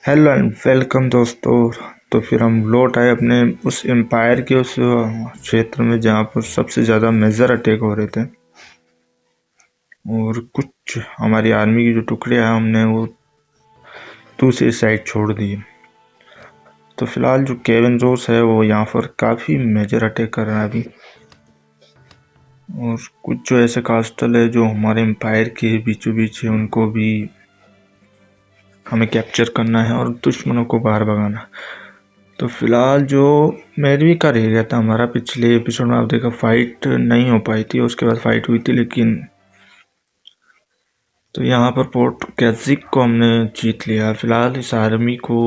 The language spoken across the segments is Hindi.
हेलो एंड वेलकम दोस्तों। तो फिर हम लौट आए अपने उस एम्पायर के उस क्षेत्र में जहाँ पर सबसे ज़्यादा मेजर अटैक हो रहे थे, और कुछ हमारी आर्मी की जो टुकड़े हैं हमने वो दूसरी साइड छोड़ दिए। तो फिलहाल जो केविन रोस है वो यहाँ पर काफ़ी मेजर अटैक कर रहा है अभी, और कुछ जो ऐसे कास्टल है जो हमारे एम्पायर के बीचों बीच है उनको भी हमें कैप्चर करना है और दुश्मनों को बाहर भगाना। तो फिलहाल जो मैरवी का रह गया था हमारा, पिछले एपिसोड में आप देखा फाइट नहीं हो पाई थी, उसके बाद फाइट हुई थी, लेकिन तो यहाँ पर पोर्ट कैजिक को हमने जीत लिया। फिलहाल इस आर्मी को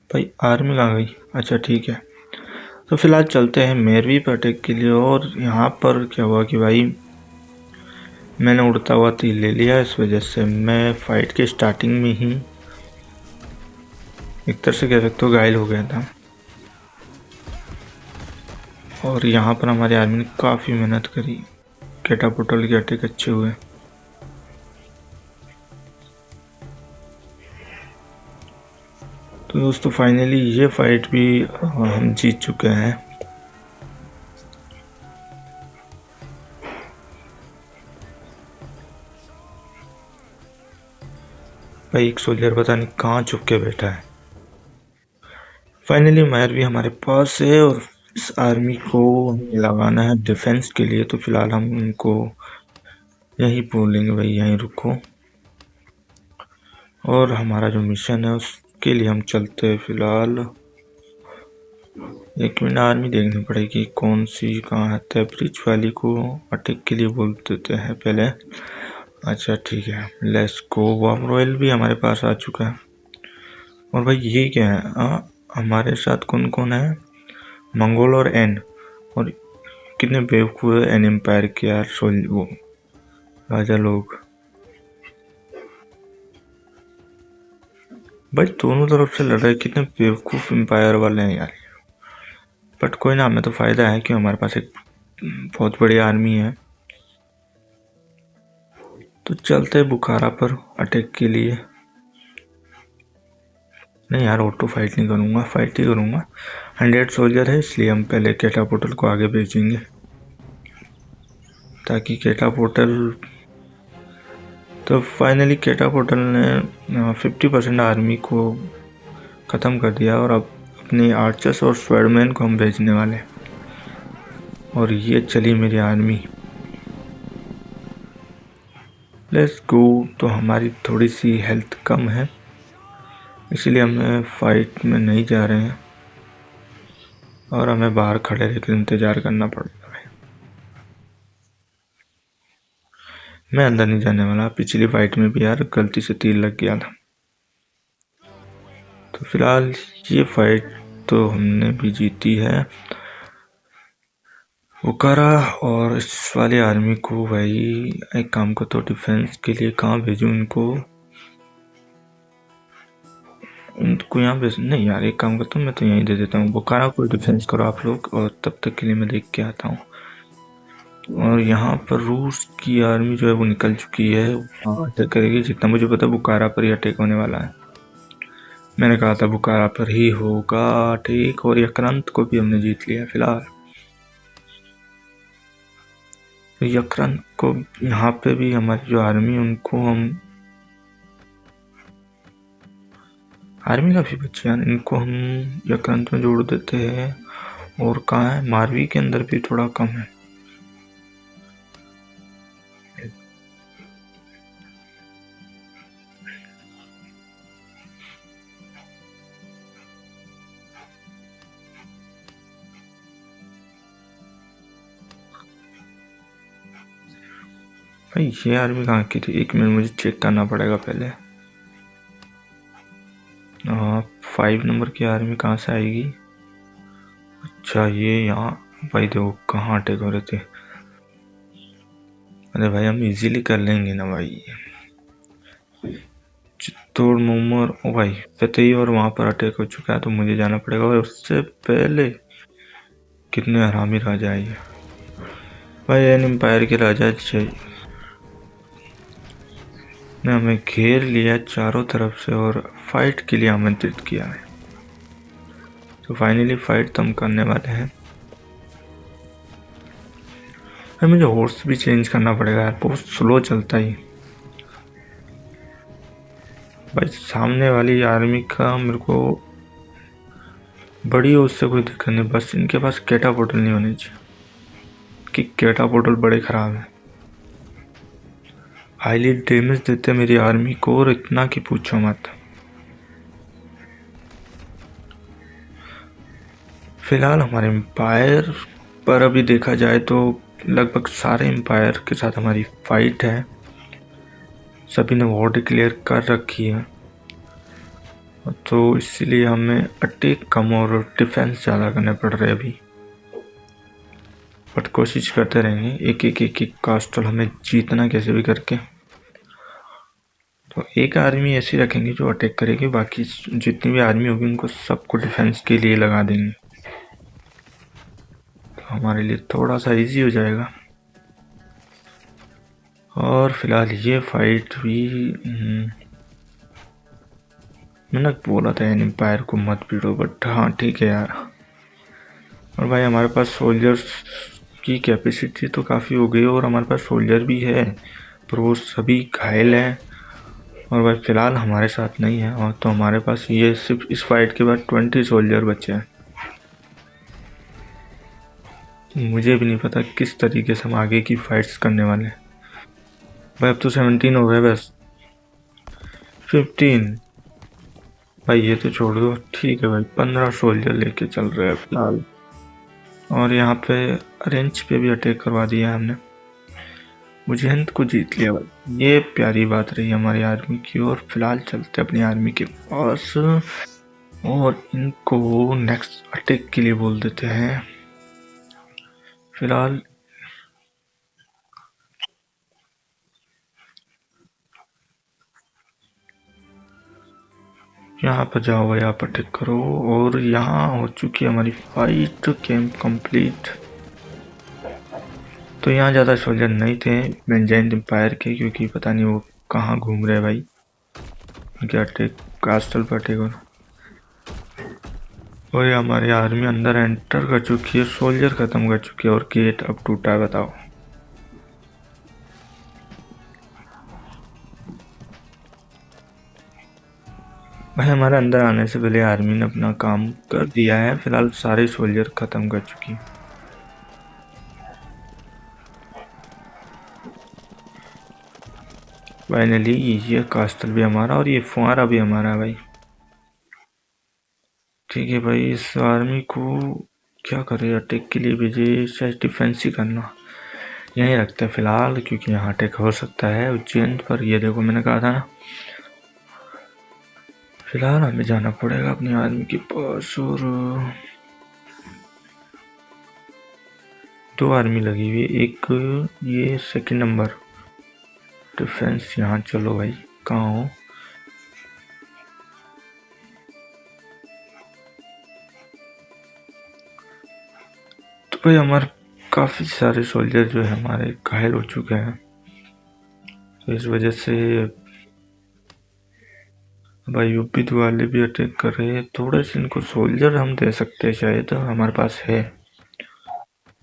भाई आर्मी कहाँ गई? अच्छा ठीक है, तो फिलहाल चलते हैं मैरवी पर अटैक के लिए। और यहाँ पर क्या हुआ कि भाई मैंने उड़ता हुआ तीर ले लिया, इस वजह से मैं फाइट के स्टार्टिंग में ही एक तरह से कह सकते हो घायल हो गया था। और यहाँ पर हमारी आर्मी ने काफ़ी मेहनत करी, कैटापोटल के अटैक अच्छे हुए। तो दोस्तों फाइनली ये फाइट भी हम जीत चुके हैं। भाई एक सोल्जर पता नहीं कहाँ छुप के बैठा है। फाइनली मैर भी हमारे पास है और इस आर्मी को लगाना है डिफेंस के लिए। तो फिलहाल हम उनको यहीं बोलेंगे भाई यहीं रुको, और हमारा जो मिशन है उसके लिए हम चलते हैं। फिलहाल एक मिनट आर्मी देखनी पड़ेगी कौन सी कहाँ है। ब्रिज वाली को अटैक के लिए बोल देते हैं पहले। अच्छा ठीक है, लेट्स गो। वॉम रॉयल भी हमारे पास आ चुका है। और भाई ये क्या है, हमारे साथ कौन कौन है? मंगोल और एन। और कितने बेवकूफ़ है एन एम्पायर के यार, वो राजा लोग। भाई दोनों तरफ से लड़ रहे, कितने बेवकूफ़ एम्पायर वाले हैं यार। बट कोई ना, हमें तो फ़ायदा है कि हमारे पास एक बहुत बड़ी आर्मी है। तो चलते हैं बुखारा पर अटैक के लिए। नहीं यार, ऑटो फाइट नहीं करूँगा, फाइट ही करूँगा। 100 सोल्जर है, इसलिए हम पहले कैटापोर्टल को आगे भेजेंगे, ताकि कैटापोर्टल। तो फाइनली कैटापोर्टल ने 50% आर्मी को ख़त्म कर दिया, और अब अपने आर्चर्स और स्वर्डमैन को हम भेजने वाले। और ये चली मेरी आर्मी, लेट्स गो। तो हमारी थोड़ी सी हेल्थ कम है, इसलिए हमें फाइट में नहीं जा रहे हैं, और हमें बाहर खड़े रहकर इंतज़ार करना पड़ेगा। मैं अंदर नहीं जाने वाला, पिछली फाइट में भी यार गलती से तीर लग गया था। तो फिलहाल ये फाइट तो हमने भी जीती है बुखारा। और इस वाली आर्मी को भाई एक काम को तो डिफेंस के लिए कहाँ भेजूँ इनको यहाँ भेज। नहीं यार, एक काम करता हूँ, मैं तो यहीं दे देता हूँ। बुखारा को डिफेंस करो आप लोग, और तब तक के लिए मैं देख के आता हूँ। और यहाँ पर रूस की आर्मी जो है वो निकल चुकी है, अटैक करेगी। जितना मुझे पता बुखारा पर ही अटैक होने वाला है। मैंने कहा था बुखारा पर ही होगा, ठीक। और यक्रांत को भी हमने जीत लिया। फिलहाल यक्रांत को यहाँ पे भी हमारी जो आर्मी उनको हम आर्मी काफ़ी बच्चे हैं, इनको हम यक्रांत में जोड़ देते हैं। और कहाँ है? मारवी के अंदर भी थोड़ा कम है। भाई ये आर्मी कहाँ की थी? एक मिनट, मुझे चेक करना पड़ेगा पहले। 5 नंबर की आर्मी कहाँ से आएगी? अच्छा ये यहाँ। भाई देखो कहाँ अटैक हो रहे थे। अरे भाई हम इजीली कर लेंगे ना भाई। चित्तौड़ मुमर, ओ भाई फतेही और वहाँ पर अटैक हो चुका है, तो मुझे जाना पड़ेगा। और उससे पहले कितने हरामी राजा है ये। भाई एन एम्पायर के राजा ने हमें घेर लिया चारों तरफ से और फाइट के लिए आमंत्रित किया है। तो फाइनली फाइट तो हम करने वाले हैं। भाई मुझे हॉर्स भी चेंज करना पड़ेगा यार, बहुत स्लो चलता ही। भाई सामने वाली आर्मी का मेरे को बड़ी, उससे कोई दिक्कत नहीं, बस इनके पास कैटापोर्टल नहीं होनी चाहिए कि कैटापोर्टल बड़े ख़राब है, हाईली डैमेज देते मेरी आर्मी को, और इतना कि पूछो मत। फिलहाल हमारे एम्पायर पर अभी देखा जाए तो लगभग सारे एम्पायर के साथ हमारी फाइट है, सभी ने वॉर डिक्लेयर कर रखी है, तो इसीलिए हमें अटैक कम और डिफेंस ज़्यादा करने पड़ रहे हैं अभी, बट कोशिश करते रहेंगे एक कास्टल हमें जीतना कैसे भी करके। तो एक आर्मी ऐसी रखेंगे जो अटैक करेगी, बाकी जितनी भी आर्मी होगी उनको सबको डिफेंस के लिए लगा देंगे, तो हमारे लिए थोड़ा सा इजी हो जाएगा। और फिलहाल ये फाइट भी मैंने बोला था एम्पायर को मत पीड़ो, बट हाँ ठीक है यार। और भाई हमारे पास सोल्जर्स की कैपेसिटी तो काफ़ी हो गई और हमारे पास सोल्जर भी है, पर वो सभी घायल हैं और भाई फ़िलहाल हमारे साथ नहीं है। और तो हमारे पास ये सिर्फ इस फाइट के बाद 20 सोल्जर बचे हैं। मुझे भी नहीं पता किस तरीके से हम आगे की फाइट्स करने वाले हैं। भाई अब तो 17 हो गए, बस 15। भाई ये तो छोड़ दो, ठीक है भाई 15 सोल्जर लेके चल रहे हैं फिलहाल। और यहाँ पे रेंज पे भी अटैक करवा दिया हमने, मुझे हिंद को जीत लिया भाई, ये प्यारी बात रही हमारी आर्मी की। और फिलहाल चलते अपनी आर्मी के पास और इनको नेक्स्ट अटैक के लिए बोल देते हैं। फिलहाल यहाँ पर जाओ भाई, आप अटैक करो। और यहाँ हो चुकी है हमारी फाइट, कैंप कंप्लीट। तो यहाँ ज़्यादा सोल्जर नहीं थे बेंजाइन एम्पायर के, क्योंकि पता नहीं वो कहाँ घूम रहे भाई, क्या अटैक कास्टल पर अटैक हो। और ये हमारी आर्मी अंदर एंटर कर चुकी है, सोल्जर ख़त्म कर चुकी है और गेट अब टूटा है, बताओ। भाई हमारे अंदर आने से पहले आर्मी ने अपना काम कर दिया है, फिलहाल सारे सोल्जर ख़त्म कर चुकी है। फाइनली ये कास्टल भी हमारा और ये फुआरा भी हमारा है भाई। ठीक है भाई, इस आर्मी को क्या करें, अटैक के लिए भेजे शायद डिफेंस ही करना, यहीं रखते हैं फिलहाल, क्योंकि यहाँ अटैक हो सकता है उज्जैन पर। ये देखो मैंने कहा था ना, फिलहाल हमें जाना पड़ेगा अपनी आर्मी के पास। और 2 आर्मी लगी हुई है, एक ये सेकंड नंबर डिफेंस। यहाँ चलो भाई, कहाँ हो? तो भाई हमारे काफ़ी सारे सोल्जर जो है हमारे घायल हो चुके हैं, तो इस वजह से भाई यूपी वाले भी अटैक कर रहे हैं। थोड़े से इनको सोल्जर हम दे सकते हैं शायद, हमारे पास है।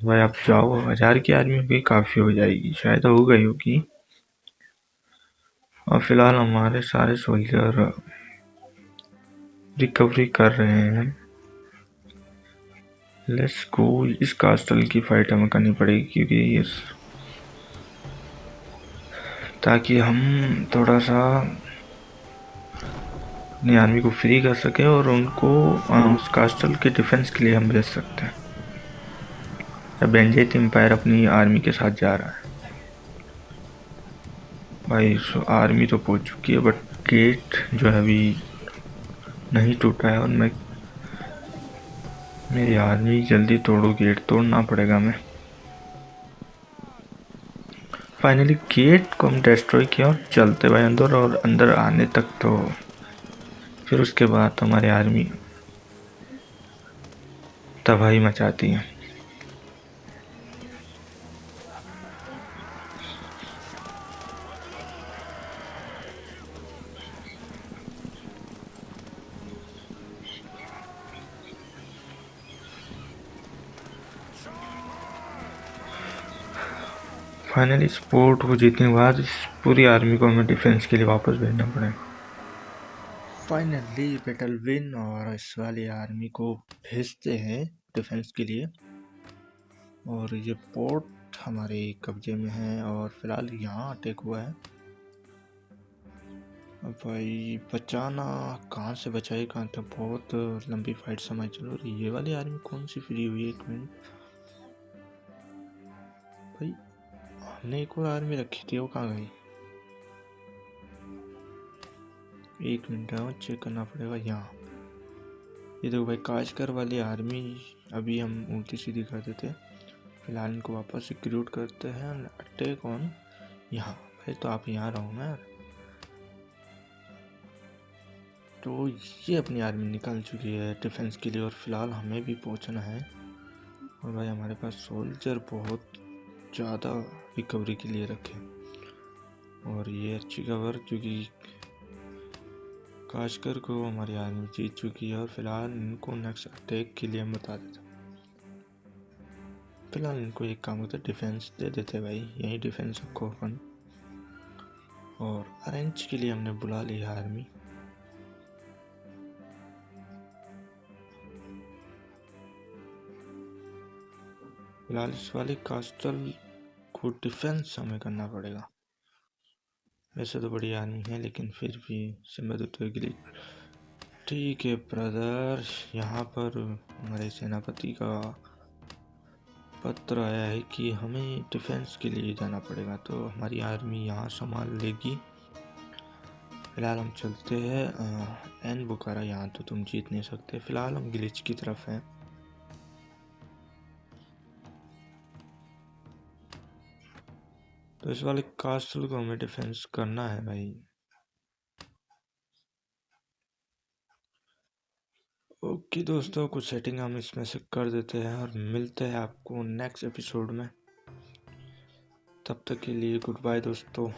भाई आप जाओ, 1000 की आर्मी भी काफ़ी हो जाएगी, शायद हो गई होगी। और फिलहाल हमारे सारे सोल्जर रिकवरी कर रहे हैं। लेट्स गो, इस कास्टल की फाइट हमें करनी पड़ेगी, क्योंकि इस ताकि हम थोड़ा सा अपनी आर्मी को फ्री कर सकें और उनको उस कास्टल के डिफेंस के लिए हम भेज सकते हैं। अब बेंजेट एम्पायर अपनी आर्मी के साथ जा रहा है भाई। आर्मी तो पहुंच चुकी है, बट गेट जो है अभी नहीं टूटा है, और मेरी आर्मी जल्दी तोड़ो, गेट तोड़ना पड़ेगा हमें। फाइनली गेट को हम डिस्ट्रॉय किया और चलते भाई अंदर, और अंदर आने तक तो फिर उसके बाद हमारी आर्मी तबाही मचाती है। फाइनली इस पोर्ट को जीतने के बाद इस पूरी आर्मी को हमें डिफेंस के लिए वापस भेजना पड़ेगा। फाइनली बैटल विन, और इस वाली आर्मी को भेजते हैं डिफेंस के लिए। और ये पोर्ट हमारे कब्जे में है और फिलहाल यहाँ अटैक हुआ है। अब भाई बचाना कहाँ से बचाए, कहाँ तक बहुत लंबी फाइट समझ चलो। ये वाली आर्मी कौन सी फ्री हुई है, एक मिनट भाई, हमने एक और आर्मी रखी थी, वो कहाँ गई? एक मिनट चेक करना पड़ेगा। यहाँ ये देखो भाई, काशकर वाली आर्मी अभी हम उल्टी सीधी कर देते। फिलहाल इनको वापस रिक्रूट करते हैं। अटैक ऑन यहाँ। भाई तो आप यहाँ रहो ना यार। तो ये अपनी आर्मी निकाल चुकी है डिफेंस के लिए, और फिलहाल हमें भी पहुंचना है। और भाई हमारे पास सोल्जर बहुत ज़्यादा रिकवरी के लिए रखे, और ये अच्छी खबर क्योंकि काशकर को हमारी आर्मी जीत चुकी है। और फिलहाल इनको नेक्स्ट अटैक के लिए हम बता देते। फिलहाल इनको एक काम करते, डिफेंस दे देते भाई, यही डिफेंस रखो अपन। और अरेंज के लिए हमने बुला लिया आर्मी। फिलहाल इस वाले कास्टल को डिफेंस हमें करना पड़ेगा। वैसे तो बड़ी आर्मी है लेकिन फिर भी सिंबदुत्व के लिए। ठीक है ब्रदर, यहाँ पर हमारे सेनापति का पत्र आया है कि हमें डिफेंस के लिए जाना पड़ेगा, तो हमारी आर्मी यहाँ संभाल लेगी। फिलहाल हम चलते हैं एन बुखारा। यहाँ तो तुम जीत नहीं सकते। फिलहाल हम गिलिच की तरफ हैं। तो इस वाले कास्टल को हमें डिफेंस करना है भाई। ओके दोस्तों, कुछ सेटिंग हम इसमें से कर देते हैं और मिलते हैं आपको नेक्स्ट एपिसोड में। तब तक के लिए गुड बाय दोस्तों।